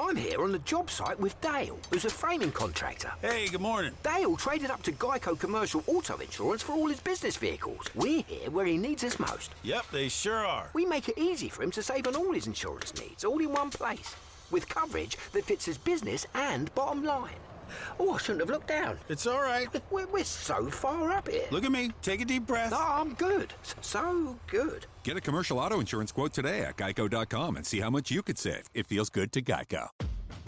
I'm here on the job site with Dale, who's a framing contractor. Hey, good morning. Dale traded up to Geico Commercial Auto Insurance for all his business vehicles. We're here where he needs us most. Yep, they sure are. We make it easy for him to save on all his insurance needs, all in one place, with coverage that fits his business and bottom line. Oh, I shouldn't have looked down. It's all right. We're so far up here. Look at me. Take a deep breath. No, I'm good. So good. Get a commercial auto insurance quote today at geico.com and see how much you could save. It feels good to Geico.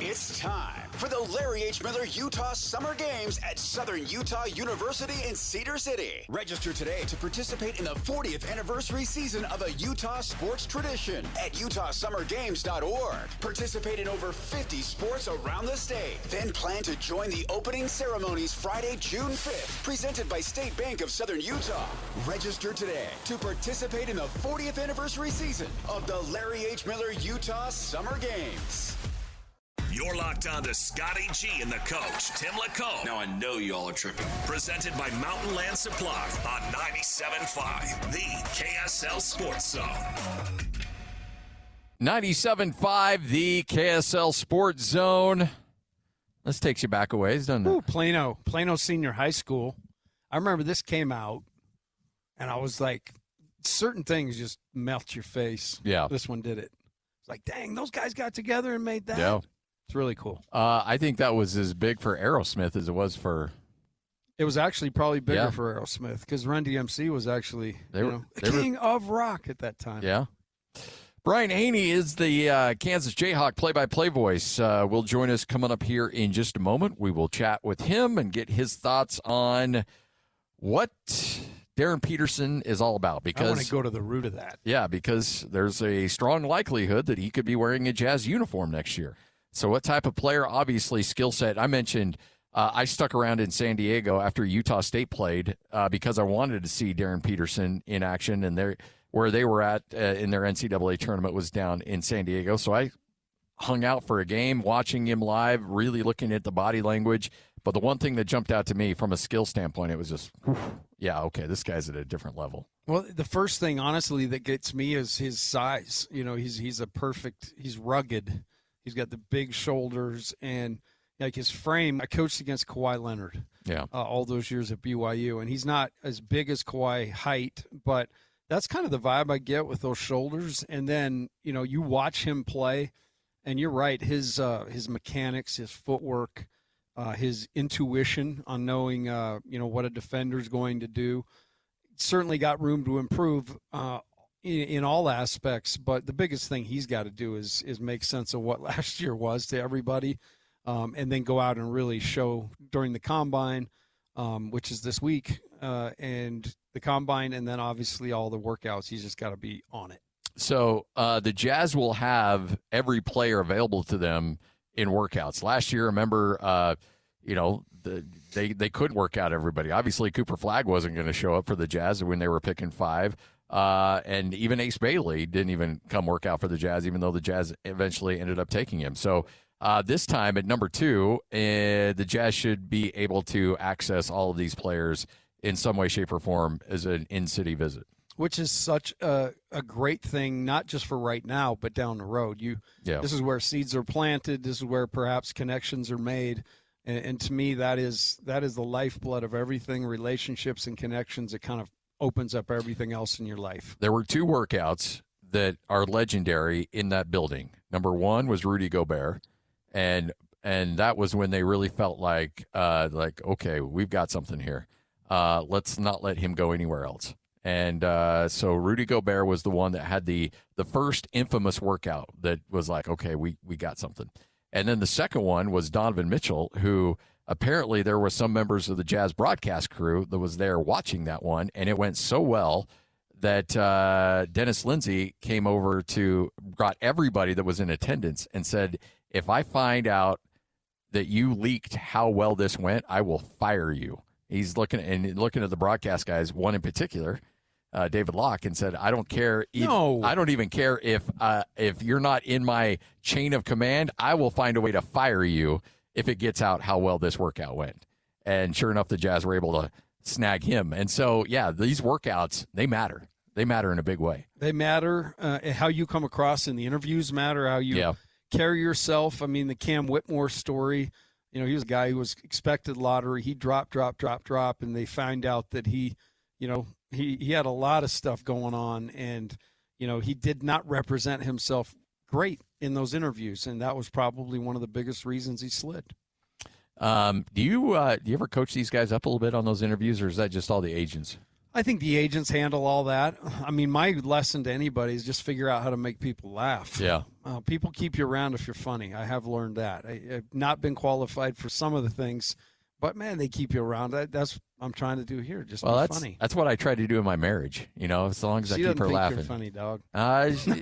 It's time for the Larry H. Miller Utah Summer Games at Southern Utah University in Cedar City. Register today to participate in the 40th anniversary season of a Utah sports tradition at utahsummergames.org. Participate in over 50 sports around the state. Then plan to join the opening ceremonies Friday, June 5th, presented by State Bank of Southern Utah. Register today to participate in the 40th anniversary season of the Larry H. Miller Utah Summer Games. You're locked on to Scotty G and the coach, Tim LaCombe. Now I know y'all are tripping. Presented by Mountain Land Supply on 97.5, the KSL Sports Zone. 97.5, the KSL Sports Zone. This takes you back a ways, doesn't it? Ooh, Plano Senior High School. I remember this came out, and I was like, certain things just melt your face. Yeah. This one did it. It's like, dang, those guys got together and made that. Yeah. It's really cool. I think that was as big for Aerosmith as it was for. It was actually probably bigger for Aerosmith because Run DMC was actually the king of rock at that time. Yeah. Brian Hanni is the Kansas Jayhawk play-by-play voice. Will join us coming up here in just a moment. We will chat with him and get his thoughts on what Darryn Peterson is all about. Because I want to go to the root of that. Yeah, because there's a strong likelihood that he could be wearing a Jazz uniform next year. So what type of player? Obviously, skill set. I mentioned I stuck around in San Diego after Utah State played because I wanted to see Darryn Peterson in action, and where they were at in their NCAA tournament was down in San Diego. So I hung out for a game, watching him live, really looking at the body language. But the one thing that jumped out to me from a skill standpoint, it was just, yeah, okay, this guy's at a different level. Well, the first thing, honestly, that gets me is his size. You know, he's rugged. He's got the big shoulders and like his frame. I coached against Kawhi Leonard all those years at BYU, and he's not as big as Kawhi height, but that's kind of the vibe I get with those shoulders. And then, you know, you watch him play, and you're right, his mechanics, his footwork, his intuition on knowing, what a defender's going to do, certainly got room to improve in all aspects, but the biggest thing he's got to do is make sense of what last year was to everybody, and then go out and really show during the Combine, which is this week, and the Combine, and then obviously all the workouts. He's just got to be on it. So the Jazz will have every player available to them in workouts. Last year, remember, they couldn't work out everybody. Obviously, Cooper Flagg wasn't going to show up for the Jazz when they were picking 5. And even Ace Bailey didn't even come work out for the Jazz, even though the Jazz eventually ended up taking him. So this time at number 2, the Jazz should be able to access all of these players in some way, shape, or form as an in-city visit. Which is such a great thing, not just for right now, but down the road. This is where seeds are planted. This is where perhaps connections are made. And to me, that is the lifeblood of everything, relationships and connections. It kind of opens up everything else in your life. There were 2 workouts that are legendary in that building. Number 1 was Rudy Gobert, and that was when they really felt like okay, we've got something here. Let's not let him go anywhere else. And so Rudy Gobert was the one that had the first infamous workout that was like, okay, we got something. And then the second one was Donovan Mitchell, who apparently there were some members of the Jazz broadcast crew that was there watching that one, and it went so well that Dennis Lindsey came over brought everybody that was in attendance and said, if I find out that you leaked how well this went, I will fire you. He's looking at the broadcast guys, one in particular, David Locke, and said, I don't care. I don't even care if you're not in my chain of command. I will find a way to fire you if it gets out how well this workout went. And sure enough, the Jazz were able to snag him. And so, yeah, these workouts, they matter. They matter in a big way. They matter. How you come across in the interviews matter. How you carry yourself. I mean, the Cam Whitmore story, he was a guy who was expected lottery. He dropped, and they find out that he had a lot of stuff going on, and, he did not represent himself great in those interviews, and that was probably one of the biggest reasons he slid. Do you ever coach these guys up a little bit on those interviews, or is that just all the agents? I think the agents handle all that. I mean, my lesson to anybody is just figure out how to make people laugh. Yeah. People keep you around if you're funny. I have learned that. I've not been qualified for some of the things, but, man, they keep you around. That's what I'm trying to do here, just be funny. That's what I try to do in my marriage, as long as I keep her laughing. You're funny, dog.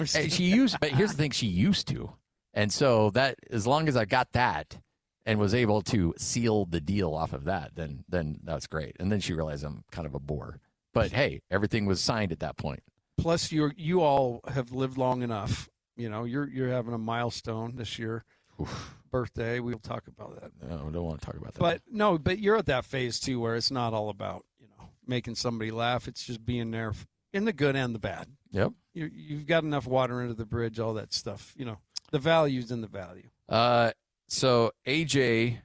She used, but here's the thing, she used to. And so that, as long as I got that and was able to seal the deal off of that, then that's great. And then she realized I'm kind of a bore. But, hey, everything was signed at that point. Plus, you all have lived long enough. You're having a milestone this year. Oof. Birthday. We'll talk about that. No, we don't want to talk about that. But you're at that phase, too, where it's not all about, making somebody laugh. It's just being there in the good and the bad. Yep. You've got enough water under the bridge, all that stuff. The value's in the value. So AJ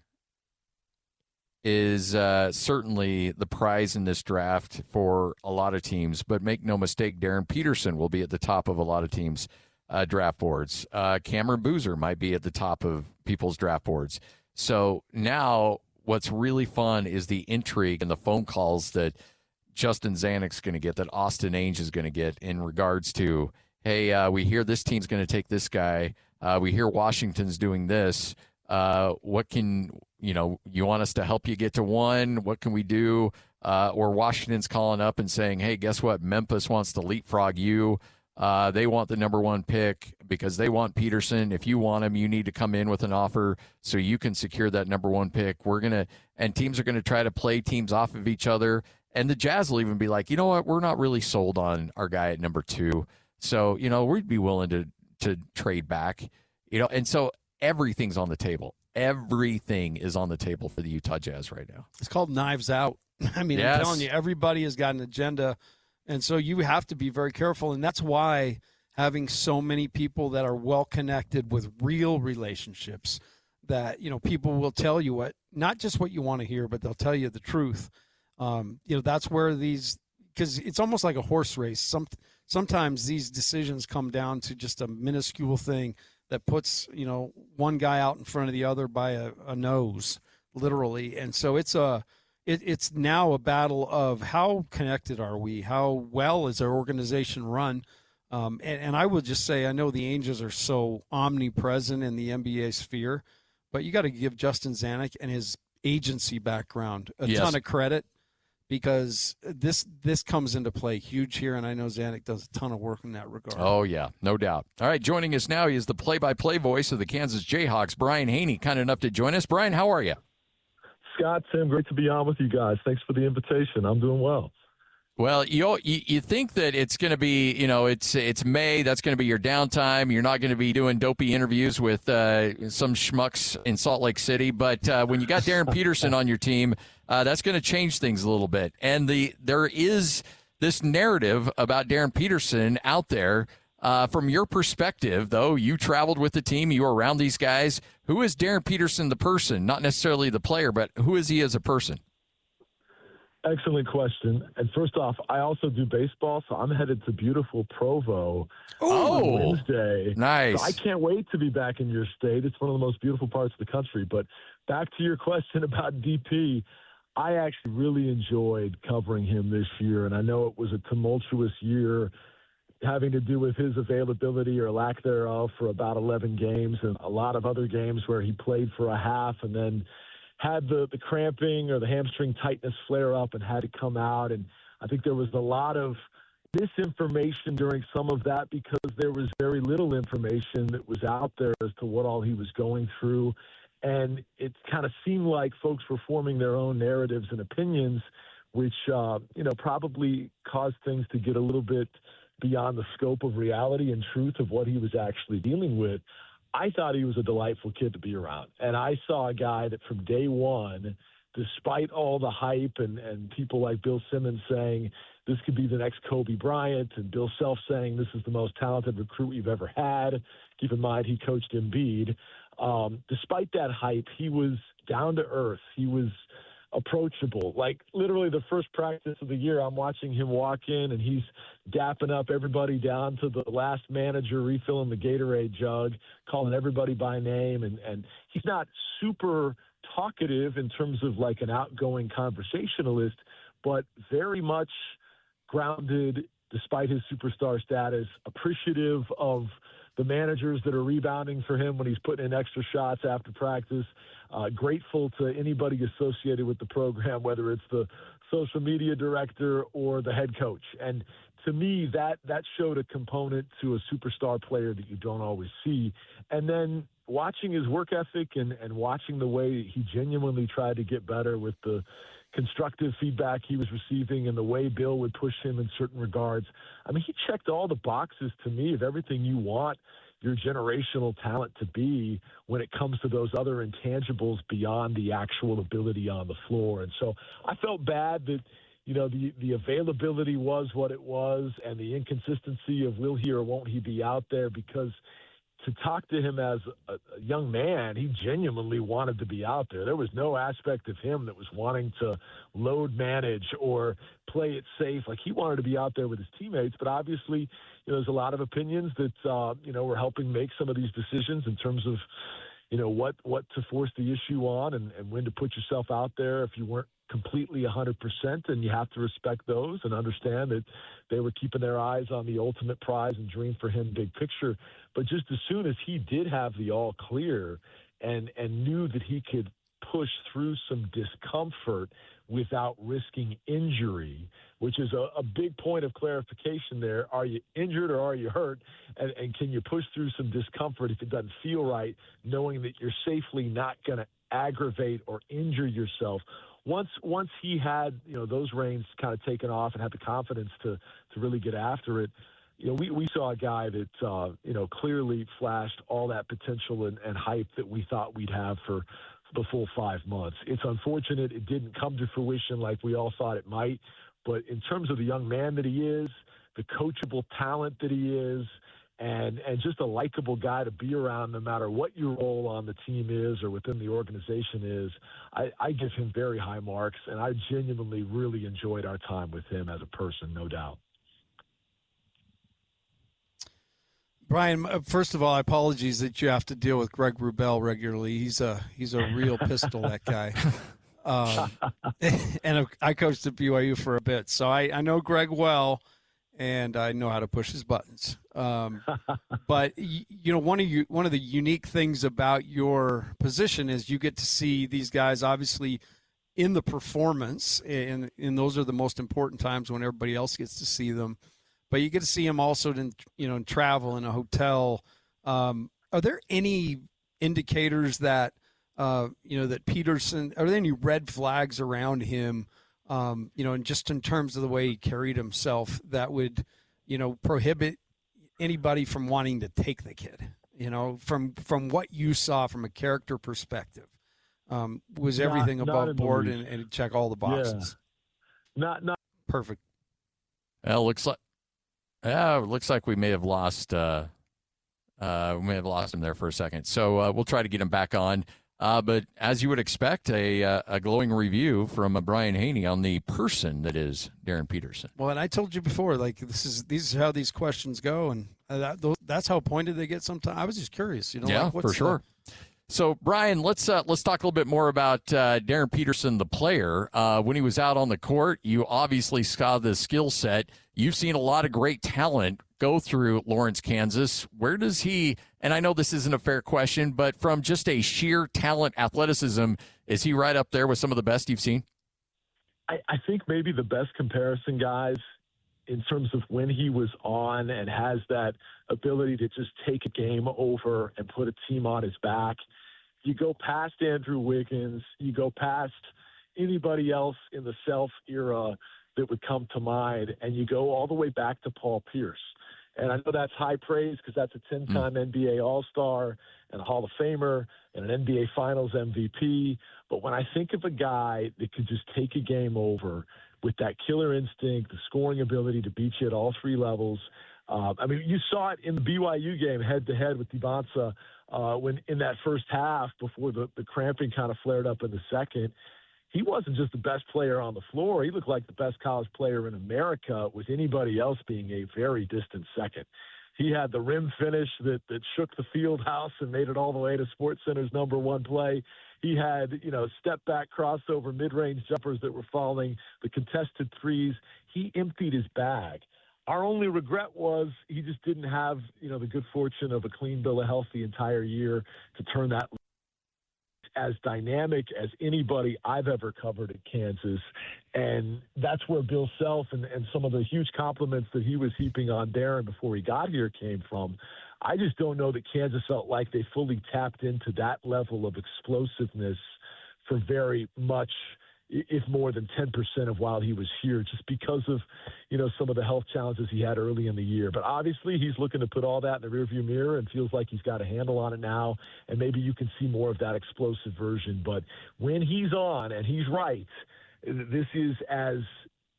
is certainly the prize in this draft for a lot of teams, but make no mistake, Darryn Peterson will be at the top of a lot of teams' draft boards. Cameron Boozer might be at the top of people's draft boards. So now what's really fun is the intrigue and the phone calls that Justin Zanik's going to get, that Austin Ainge is going to get in regards to, hey, we hear this team's going to take this guy. We hear Washington's doing this. What can, you want us to help you get to one? What can we do? Or Washington's calling up and saying, hey, guess what? Memphis wants to leapfrog you. They want the number one pick because they want Peterson. If you want him, you need to come in with an offer so you can secure that number one pick. And teams are going to try to play teams off of each other. And the Jazz will even be like, you know what? We're not really sold on our guy at number 2. So, we'd be willing to trade back, and so everything's on the table. Everything is on the table for the Utah Jazz right now. It's called Knives Out. I mean, yes. I'm telling you, everybody has got an agenda, and so you have to be very careful, and that's why having so many people that are well-connected with real relationships that, people will tell you not just what you want to hear, but they'll tell you the truth. That's where because it's almost like a horse race. Sometimes these decisions come down to just a minuscule thing that puts, one guy out in front of the other by a nose, literally. And so it's now a battle of how connected are we? How well is our organization run? And I would just say, I know the Angels are so omnipresent in the NBA sphere, but you got to give Justin Zanik and his agency background a ton of credit, because this comes into play huge here, and I know Zanik does a ton of work in that regard. Oh, yeah, no doubt. All right, joining us now, he is the play-by-play voice of the Kansas Jayhawks, Brian Hanni, kind enough to join us. Brian, how are you? Scott, Tim, great to be on with you guys. Thanks for the invitation. I'm doing well. Well, you think that it's going to be, it's May. That's going to be your downtime. You're not going to be doing dopey interviews with some schmucks in Salt Lake City. But when you got Darryn Peterson on your team, that's going to change things a little bit. And there is this narrative about Darryn Peterson out there. From your perspective, though, you traveled with the team. You were around these guys. Who is Darryn Peterson, the person? Not necessarily the player, but who is he as a person? Excellent question. And first off, I also do baseball, so I'm headed to beautiful Provo on Wednesday. Nice. So I can't wait to be back in your state. It's one of the most beautiful parts of the country. But back to your question about DP, I actually really enjoyed covering him this year, and I know it was a tumultuous year having to do with his availability or lack thereof for about 11 games, and a lot of other games where he played for a half and then had the cramping or the hamstring tightness flare up and had to come out. And I think there was a lot of misinformation during some of that because there was very little information that was out there as to what all he was going through. And it kind of seemed like folks were forming their own narratives and opinions, which, probably caused things to get a little bit beyond the scope of reality and truth of what he was actually dealing with. I thought he was a delightful kid to be around. And I saw a guy that from day one, despite all the hype and people like Bill Simmons saying this could be the next Kobe Bryant, and Bill Self saying this is the most talented recruit we've ever had. Keep in mind he coached Embiid. Despite that hype, he was down to earth. He was approachable. Like literally the first practice of the year, I'm watching him walk in and he's dapping up everybody down to the last manager, refilling the Gatorade jug, calling everybody by name. And he's not super talkative in terms of like an outgoing conversationalist, but very much grounded despite his superstar status, appreciative of the managers that are rebounding for him when he's putting in extra shots after practice, grateful to anybody associated with the program, whether it's the social media director or the head coach. And to me, that showed a component to a superstar player that you don't always see. And then watching his work ethic and watching the way he genuinely tried to get better with the constructive feedback he was receiving and the way Bill would push him in certain regards. I mean, he checked all the boxes to me of everything you want your generational talent to be when it comes to those other intangibles beyond the actual ability on the floor. And so I felt bad that, you know, the availability was what it was and the inconsistency of will he or won't he be out there, because to talk to him as a young man, he genuinely wanted to be out there. There was no aspect of him that was wanting to load manage or play it safe. Like, he wanted to be out there with his teammates, but obviously, you know, there's a lot of opinions that, you know, were helping make some of these decisions in terms of, you know, what to force the issue on and when to put yourself out there if you weren't completely 100%, and you have to respect those and understand that they were keeping their eyes on the ultimate prize and dream for him big picture. But just as soon as he did have the all clear and knew that he could push through some discomfort without risking injury, which is a big point of clarification there. Are you injured or are you hurt? And can you push through some discomfort if it doesn't feel right, knowing that you're safely not going to aggravate or injure yourself? Once he had, you know, those reins kind of taken off and had the confidence to really get after it, you know, we saw a guy that, you know, clearly flashed all that potential and hype that we thought we'd have for the full 5 months. It's unfortunate it didn't come to fruition like we all thought it might, but in terms of the young man that he is, the coachable talent that he is, and just a likable guy to be around no matter what your role on the team is or within the organization is, I give him very high marks, and I genuinely really enjoyed our time with him as a person, no doubt. Brian, first of all, apologies that you have to deal with Greg Wrubell regularly. He's a real pistol, that guy. And I coached at BYU for a bit, so I know Greg well, and I know how to push his buttons. But you know, one of the unique things about your position is you get to see these guys obviously in the performance, and those are the most important times when everybody else gets to see them. But you get to see them also in travel, in a hotel. Are there any indicators that that Peterson, are there any red flags around him, and just in terms of the way he carried himself that would, prohibit anybody from wanting to take the kid, from what you saw from a character perspective? Was everything above board and check all the boxes? Yeah. Not perfect. Well, it looks like we may have lost him there for a second. So we'll try to get him back on. But as you would expect, a glowing review from Brian Hanni on the person that is Darryn Peterson. Well, and I told you before, like these are how these questions go, and that's how pointed they get sometimes. I was just curious, Yeah, for sure. So, Brian, let's talk a little bit more about Darryn Peterson, the player. When he was out on the court, you obviously saw the skill set. You've seen a lot of great talent go through Lawrence, Kansas. Where does he, and I know this isn't a fair question, but from just a sheer talent, athleticism, is he right up there with some of the best you've seen? I think maybe the best comparison, guys, in terms of when he was on and has that ability to just take a game over and put a team on his back. You go past Andrew Wiggins, you go past anybody else in the Self era that would come to mind, and you go all the way back to Paul Pierce. And I know that's high praise because that's a 10-time NBA All-Star and a Hall of Famer and an NBA Finals MVP. But when I think of a guy that could just take a game over, with that killer instinct, the scoring ability to beat you at all three levels. I mean, you saw it in the BYU game head-to-head with DeBonsa when in that first half before the cramping kind of flared up in the second. He wasn't just the best player on the floor. He looked like the best college player in America, with anybody else being a very distant second. He had the rim finish that shook the field house and made it all the way to SportsCenter's #1 play. He had, step-back crossover mid-range jumpers that were falling, the contested threes. He emptied his bag. Our only regret was he just didn't have, the good fortune of a clean bill of health the entire year to turn that as dynamic as anybody I've ever covered at Kansas. And that's where Bill Self and some of the huge compliments that he was heaping on Darryn before he got here came from. I just don't know that Kansas felt like they fully tapped into that level of explosiveness for very much, if more than 10% of while he was here, just because of, some of the health challenges he had early in the year. But obviously he's looking to put all that in the rearview mirror and feels like he's got a handle on it now. And maybe you can see more of that explosive version. But when he's on and he's right, this is as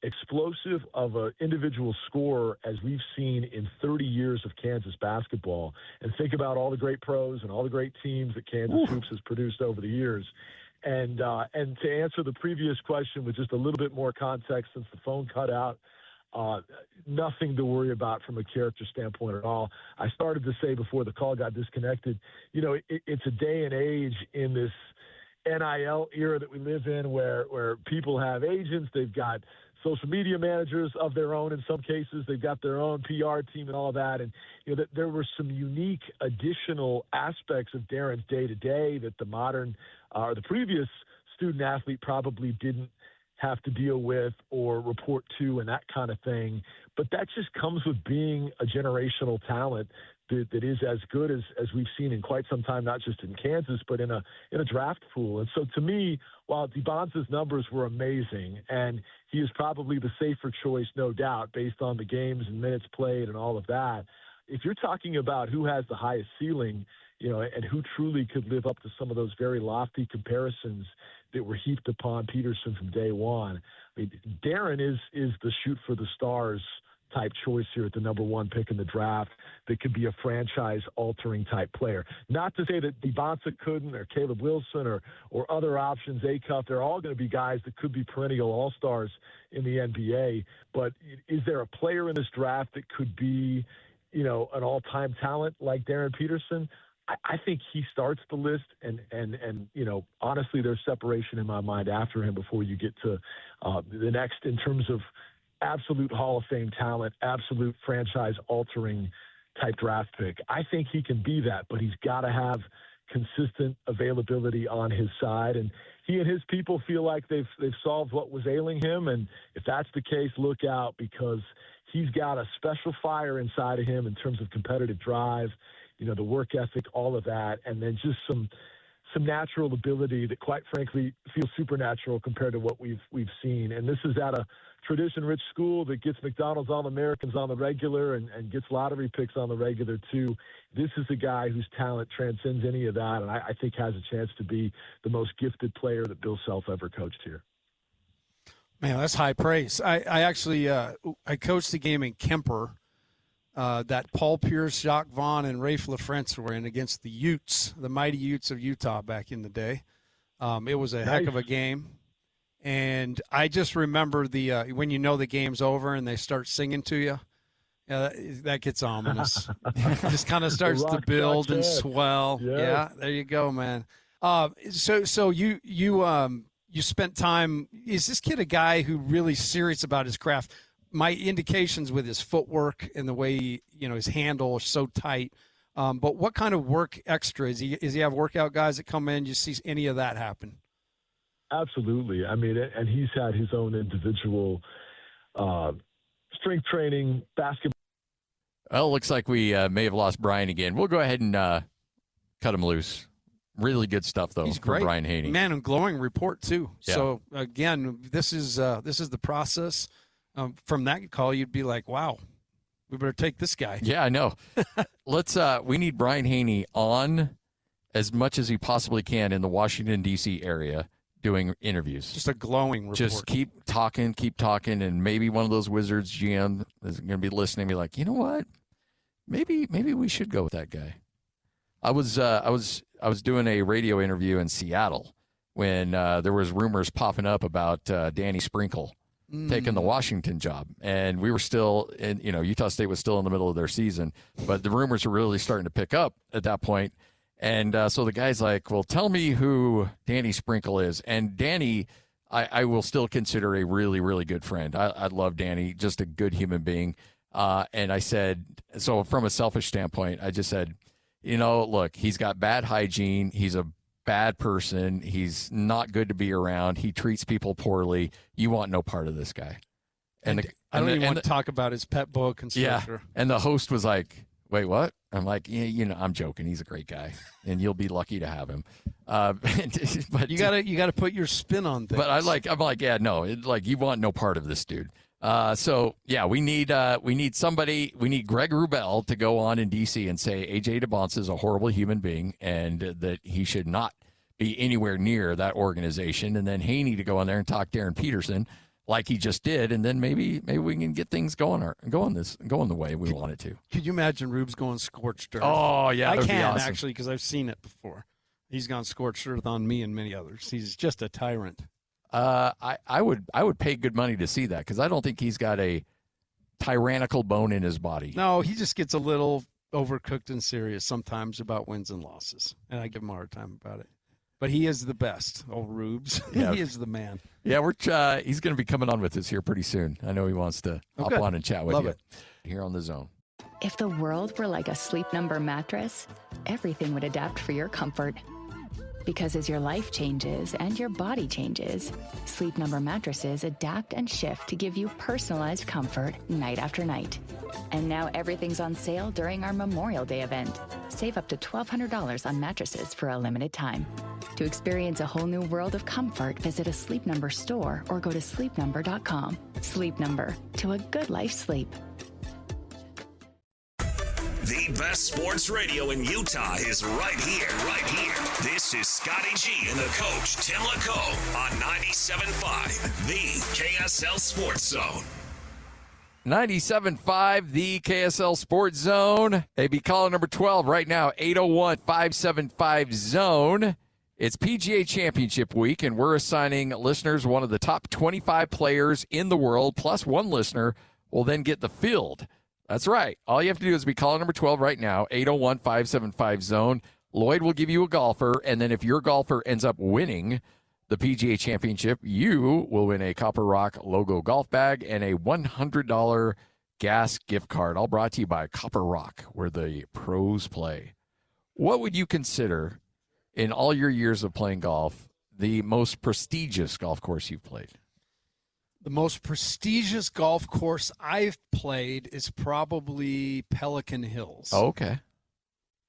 explosive of an individual scorer as we've seen in 30 years of Kansas basketball. And think about all the great pros and all the great teams that Kansas Hoops has produced over the years. And to answer the previous question with just a little bit more context since the phone cut out, nothing to worry about from a character standpoint at all. I started to say before the call got disconnected, it's a day and age in this NIL era that we live in where people have agents, they've got social media managers of their own in some cases, they've got their own PR team and all of that. And, there were some unique additional aspects of Darryn's day-to-day that the modern or the previous student athlete probably didn't have to deal with or report to and that kind of thing. But that just comes with being a generational talent that is as good as we've seen in quite some time, not just in Kansas, but in a draft pool. And so to me, while DeBonsa's numbers were amazing, and he is probably the safer choice, no doubt, based on the games and minutes played and all of that, if you're talking about who has the highest ceiling, and who truly could live up to some of those very lofty comparisons that were heaped upon Peterson from day one, I mean, Darryn is the shoot for the stars type choice here at the #1 pick in the draft that could be a franchise-altering type player. Not to say that DeBonsa couldn't, or Caleb Wilson, or other options, Acuff, they're all going to be guys that could be perennial all-stars in the NBA. But is there a player in this draft that could be, an all-time talent like Darryn Peterson? I think he starts the list, and honestly, there's separation in my mind after him before you get to the next in terms of absolute Hall of Fame talent, absolute franchise-altering type draft pick. I think he can be that, but he's got to have consistent availability on his side, and he and his people feel like they've solved what was ailing him, and if that's the case, look out, because he's got a special fire inside of him in terms of competitive drive, the work ethic, all of that, and then just some natural ability that, quite frankly, feels supernatural compared to what we've seen. And this is at a tradition-rich school that gets McDonald's All-Americans on the regular and gets lottery picks on the regular, too. This is a guy whose talent transcends any of that, and I think has a chance to be the most gifted player that Bill Self ever coached here. Man, that's high praise. I actually I coached the game in Kemper that Paul Pierce, Jacques Vaughn, and Rafe LaFrance were in against the Utes, the mighty Utes of Utah back in the day. It was a heck of a game. And I just remember when the game's over and they start singing to you, that gets ominous. It just kind of starts to build and swell. Yeah, there you go, man. So you spent time. Is this kid a guy who really serious about his craft? My indications with his footwork and the way his handle is so tight. But what kind of work extra is he? Does he have workout guys that come in? Do you see any of that happen? Absolutely. I mean, and he's had his own individual strength training, basketball. Well, it looks like we may have lost Brian again. We'll go ahead and cut him loose. Really good stuff, though, He's from great. Brian Hanni. Man, and glowing report, too. Yeah. So, again, this is the process. From that call, you'd be like, wow, we better take this guy. Yeah, I know. We need Brian Hanni on as much as he possibly can in the Washington, D.C. area doing interviews. Just a glowing report. Just keep talking, and maybe one of those Wizards GM is going to be listening and be like, you know what? Maybe we should go with that guy. I was doing a radio interview in Seattle when there was rumors popping up about Danny Sprinkle taking the Washington job, and we were still in, Utah State was still in the middle of their season, but the rumors were really starting to pick up at that point. And so the guy's like, well, tell me who Danny Sprinkle is. And Danny, I will still consider a really, really good friend. I love Danny, just a good human being. And I said, so from a selfish standpoint, I just said, look, he's got bad hygiene. He's a bad person. He's not good to be around. He treats people poorly. You want no part of this guy. And I don't even want to talk about his pet book and stuff. Yeah. And the host was like, wait, what? I'm like, yeah, I'm joking. He's a great guy, and you'll be lucky to have him. But you gotta put your spin on things. But I'm like, yeah, no, you want no part of this dude. So yeah, we need somebody. We need Greg Wrubell to go on in DC and say AJ DeBonce is a horrible human being and that he should not be anywhere near that organization. And then Haney to go in there and talk Darryn Peterson like he just did, and then maybe we can get things going the way we want it to. Could you imagine Rubes going scorched earth? Oh yeah, I can awesome. Actually, because I've seen it before. He's gone scorched earth on me and many others. He's just a tyrant. I would pay good money to see that because I don't think he's got a tyrannical bone in his body. No, he just gets a little overcooked and serious sometimes about wins and losses, and I give him a hard time about it. But he is the best, old Rubes. Yeah. He is the man. Yeah, he's going to be coming on with us here pretty soon. I know he wants to hop on and chat with you here on The Zone. If the world were like a Sleep Number mattress, everything would adapt for your comfort. Because as your life changes and your body changes, Sleep Number mattresses adapt and shift to give you personalized comfort night after night. And now everything's on sale during our Memorial Day event. Save up to $1,200 on mattresses for a limited time. To experience a whole new world of comfort, visit a Sleep Number store or go to sleepnumber.com. Sleep Number, to a good life's sleep. The best sports radio in Utah is right here, right here. This is Scotty G and the coach, Tim LaCoe, on 97.5, the KSL Sports Zone. 97.5, the KSL Sports Zone. AB caller number 12 right now, 801-575-ZONE. It's PGA Championship week, and we're assigning listeners one of the top 25 players in the world, plus one listener will then get the field. That's right. All you have to do is be caller number 12 right now, 801-575-ZONE. Lloyd will give you a golfer, and then if your golfer ends up winning the PGA Championship, you will win a Copper Rock logo golf bag and a $100 gas gift card, all brought to you by Copper Rock, where the pros play. What would you consider, in all your years of playing golf, the most prestigious golf course you've played? The most prestigious golf course I've played is probably Pelican Hills. Oh, okay.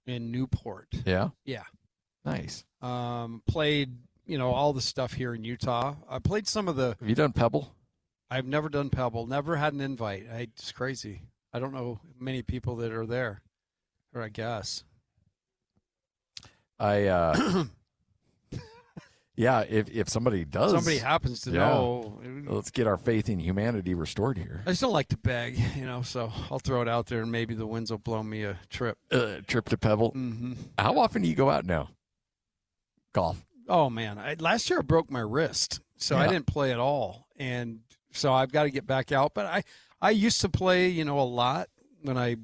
In Newport. Yeah? Yeah. Nice. Played, all the stuff here in Utah. I played some of the... Have you done Pebble? I've never done Pebble. Never had an invite. It's crazy. I don't know many people that are there, or I guess. Yeah, if somebody does. Somebody happens to know. Let's get our faith in humanity restored here. I still like to beg, so I'll throw it out there, and maybe the winds will blow me a trip. Trip to Pebble? Mm-hmm. How often do you go out now? Golf? Oh, man. Last year I broke my wrist, so I didn't play at all. And so I've got to get back out. But I used to play, a lot when I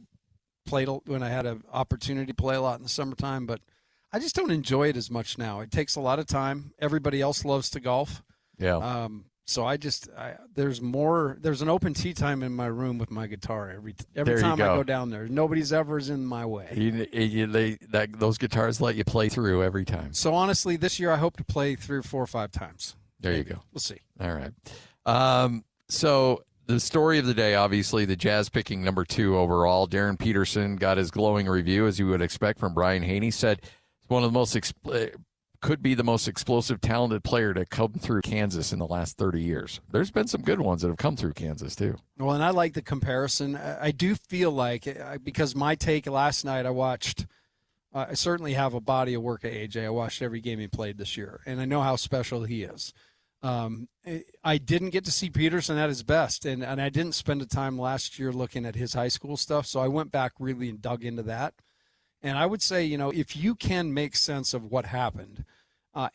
had an opportunity to play a lot in the summertime, but I just don't enjoy it as much now. It takes a lot of time. Everybody else loves to golf. Yeah. So there's an open tee time in my room with my guitar every time I go down there. Nobody's ever is in my way. Those guitars let you play through every time. So honestly, this year I hope to play 3 or 4 or 5 times. There you go. We'll see. All right. So the story of the day, obviously, the Jazz picking number 2 overall. Darryn Peterson got his glowing review, as you would expect from Brian Hanni. Said one of the most could be the most explosive, talented player to come through Kansas in the last 30 years. There's been some good ones that have come through Kansas, too. Well, and I like the comparison. I do feel like, because my take last night, I watched I certainly have a body of work at AJ. I watched every game he played this year, and I know how special he is. I didn't get to see Peterson at his best, and I didn't spend the time last year looking at his high school stuff, so I went back really and dug into that. And I would say, if you can make sense of what happened,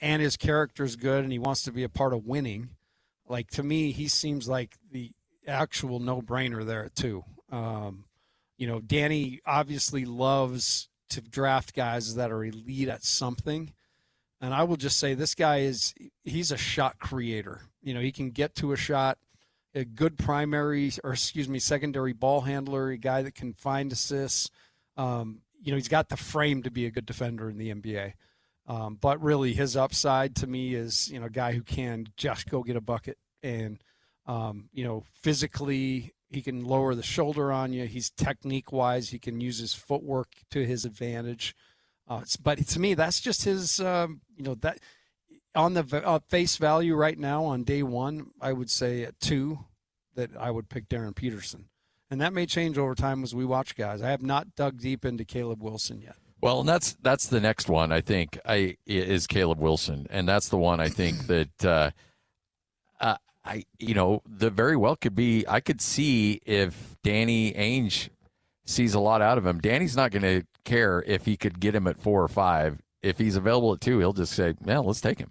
and his character's good and he wants to be a part of winning, like, to me, he seems like the actual no-brainer there, too. Danny obviously loves to draft guys that are elite at something. And I will just say this guy he's a shot creator. He can get to a shot, a good secondary ball handler, a guy that can find assists. He's got the frame to be a good defender in the NBA. But really his upside to me is, a guy who can just go get a bucket and, physically he can lower the shoulder on you. He's technique-wise. He can use his footwork to his advantage. But to me, that's just his, that on the face value right now on day one, I would say at 2 that I would pick Darryn Peterson. And that may change over time as we watch guys. I have not dug deep into Caleb Wilson yet. Well, and that's the next one, I think, is Caleb Wilson. And that's the one I think that the very well could be, I could see if Danny Ainge sees a lot out of him. Danny's not going to care if he could get him at 4 or 5. If he's available at 2, he'll just say, "Yeah, let's take him."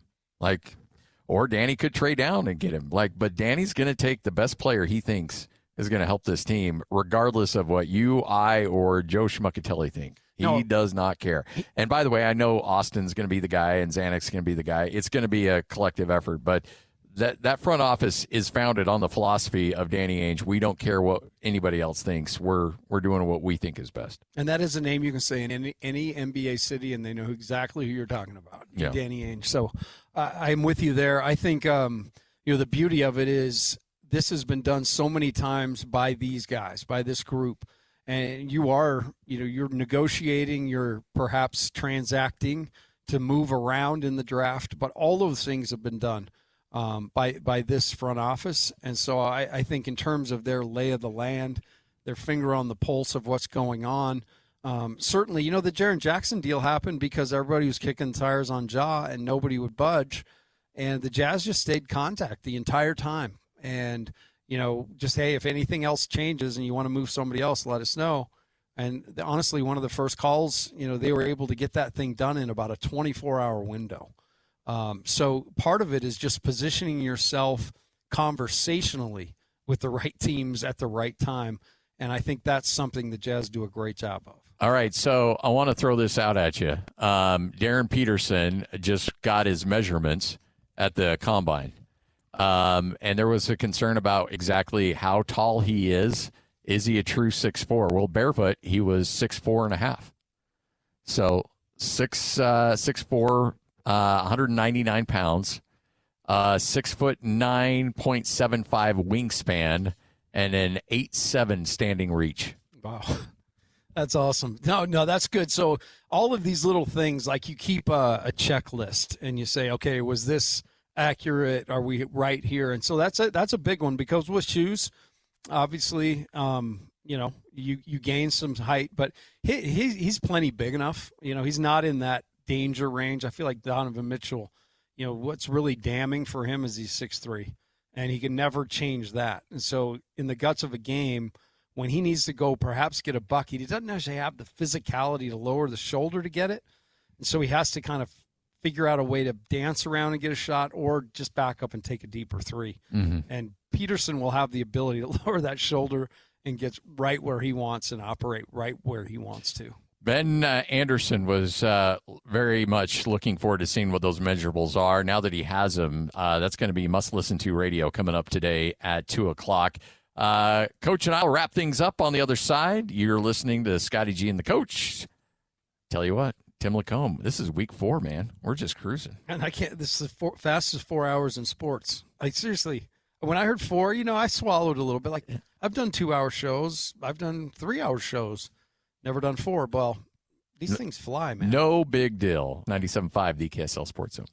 Or Danny could trade down and get him. But Danny's going to take the best player he thinks is going to help this team, regardless of what you, I, or Joe Schmuckatelli think. He does not care. And by the way, I know Austin's going to be the guy and Zanek's going to be the guy. It's going to be a collective effort, but that front office is founded on the philosophy of Danny Ainge. We don't care what anybody else thinks. We're doing what we think is best. And that is a name you can say in any NBA city, and they know exactly who you're talking about. Yeah. Danny Ainge. So I'm with you there. I think the beauty of it is this has been done so many times by these guys, by this group, and you're negotiating, you're perhaps transacting to move around in the draft, but all those things have been done by this front office. And so I think in terms of their lay of the land, their finger on the pulse of what's going on, certainly, the Jaren Jackson deal happened because everybody was kicking tires on Ja and nobody would budge. And the Jazz just stayed contact the entire time. And, just, hey, if anything else changes and you want to move somebody else, let us know. And honestly, one of the first calls, they were able to get that thing done in about a 24-hour window. So part of it is just positioning yourself conversationally with the right teams at the right time. And I think that's something the Jazz do a great job of. All right, so I want to throw this out at you. Darryn Peterson just got his measurements at the Combine. And there was a concern about exactly how tall he is. Is he a true 6'4"? Well, barefoot, he was 6'4.5". So 6'4", 199 pounds, 6'9.75" wingspan, and an 8'7" standing reach. Wow. That's awesome. No, that's good. So all of these little things, like you keep a checklist and you say, okay, was this accurate? Are we right here? And so that's a big one, because with shoes, obviously, you gain some height, but he's plenty big enough. He's not in that danger range. I feel like Donovan Mitchell, what's really damning for him is he's 6'3", and he can never change that. And so in the guts of a game, when he needs to go perhaps get a bucket, he doesn't necessarily have the physicality to lower the shoulder to get it. And so he has to kind of figure out a way to dance around and get a shot, or just back up and take a deeper three. Mm-hmm. And Peterson will have the ability to lower that shoulder and get right where he wants and operate right where he wants to. Ben Anderson was very much looking forward to seeing what those measurables are. Now that he has them, that's going to be Must Listen To Radio coming up today at 2 o'clock. Coach and I will wrap things up on the other side. You're listening to Scotty G and the Coach. Tell you what, Tim Lacombe, this is week 4, man. We're just cruising. And this is the fastest 4 hours in sports. Like, seriously, when I heard 4, I swallowed a little bit. Like, I've done 2-hour shows. I've done 3-hour shows. Never done 4. Well, these things fly, man. No big deal. 97.5, the KSL Sports Zone.